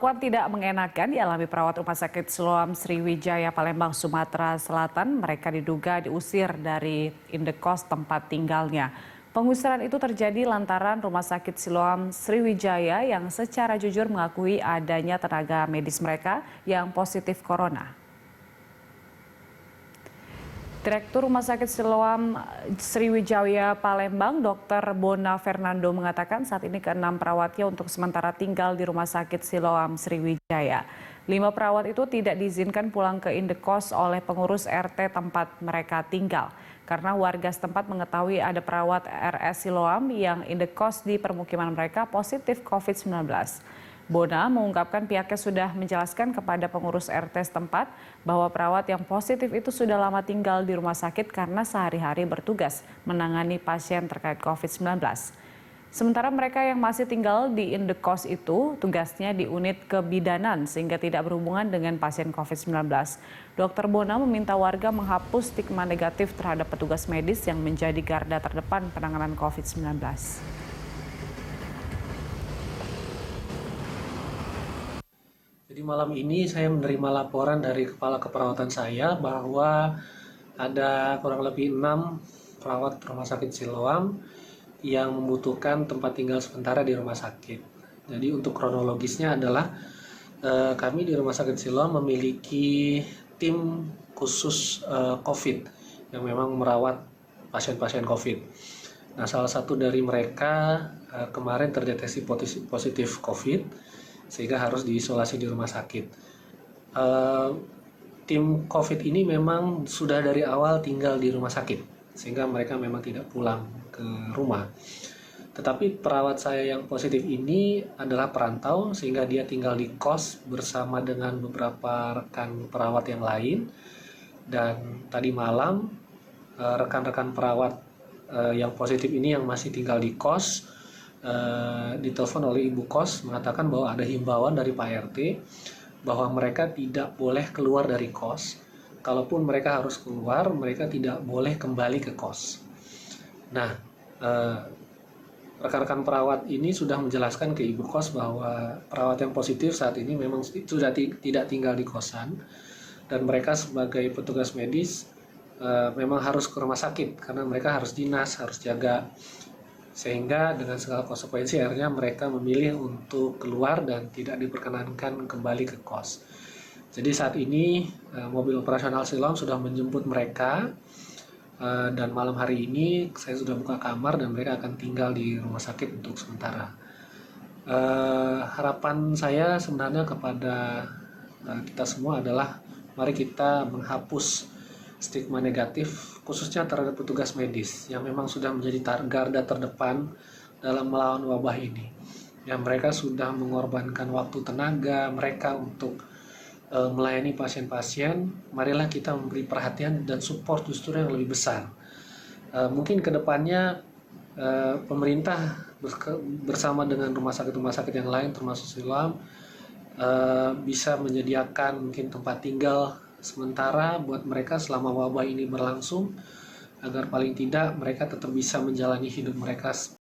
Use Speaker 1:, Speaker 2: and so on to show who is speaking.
Speaker 1: Perlakuan tidak mengenakan dialami perawat Rumah Sakit Siloam Sriwijaya Palembang, Sumatera Selatan. Mereka diduga diusir dari indekos tempat tinggalnya. Pengusiran itu terjadi lantaran Rumah Sakit Siloam Sriwijaya yang secara jujur mengakui adanya tenaga medis mereka yang positif corona. Direktur Rumah Sakit Siloam Sriwijaya Palembang, Dr. Bona Fernando mengatakan saat ini ke-6 perawatnya untuk sementara tinggal di Rumah Sakit Siloam Sriwijaya. 5 perawat itu tidak diizinkan pulang ke indekos oleh pengurus RT tempat mereka tinggal. Karena warga setempat mengetahui ada perawat RS Siloam yang indekos di permukiman mereka positif COVID-19. Bona mengungkapkan pihaknya sudah menjelaskan kepada pengurus RT setempat bahwa perawat yang positif itu sudah lama tinggal di rumah sakit karena sehari-hari bertugas menangani pasien terkait COVID-19. Sementara mereka yang masih tinggal di indekos itu tugasnya di unit kebidanan sehingga tidak berhubungan dengan pasien COVID-19. Dr. Bona meminta warga menghapus stigma negatif terhadap petugas medis yang menjadi garda terdepan penanganan COVID-19.
Speaker 2: Jadi malam ini saya menerima laporan dari kepala keperawatan saya bahwa ada kurang lebih 6 perawat Rumah Sakit Siloam yang membutuhkan tempat tinggal sementara di rumah sakit. Jadi untuk kronologisnya adalah kami di Rumah Sakit Siloam memiliki tim khusus COVID yang memang merawat pasien-pasien COVID. Nah, salah satu dari mereka kemarin terdeteksi positif COVID sehingga harus diisolasi di rumah sakit. Tim COVID ini memang sudah dari awal tinggal di rumah sakit, sehingga mereka memang tidak pulang ke rumah. Tetapi perawat saya yang positif ini adalah perantau, sehingga dia tinggal di kos bersama dengan beberapa rekan perawat yang lain. Dan tadi malam rekan-rekan perawat yang positif ini yang masih tinggal di kos ditelepon oleh ibu kos mengatakan bahwa ada himbauan dari Pak RT bahwa mereka tidak boleh keluar dari kos. Kalaupun mereka harus keluar, mereka tidak boleh kembali ke kos. Nah, rekan-rekan perawat ini sudah menjelaskan ke ibu kos bahwa perawat yang positif saat ini memang sudah tidak tinggal di kosan dan mereka sebagai petugas medis memang harus ke rumah sakit karena mereka harus dinas, harus jaga. Sehingga dengan segala konsekuensi akhirnya mereka memilih untuk keluar dan tidak diperkenankan kembali ke kos. Jadi saat ini mobil operasional Siloam sudah menjemput mereka dan malam hari ini saya sudah buka kamar dan mereka akan tinggal di rumah sakit untuk sementara. Harapan saya sebenarnya kepada kita semua adalah mari kita menghapus stigma negatif khususnya terhadap petugas medis yang memang sudah menjadi garda terdepan dalam melawan wabah ini. Yang mereka sudah mengorbankan waktu tenaga mereka untuk melayani pasien-pasien. Marilah kita memberi perhatian dan support justru yang lebih besar. Mungkin kedepannya pemerintah bersama dengan rumah sakit yang lain termasuk Siloam bisa menyediakan mungkin tempat tinggal sementara buat mereka selama wabah ini berlangsung agar paling tidak mereka tetap bisa menjalani hidup mereka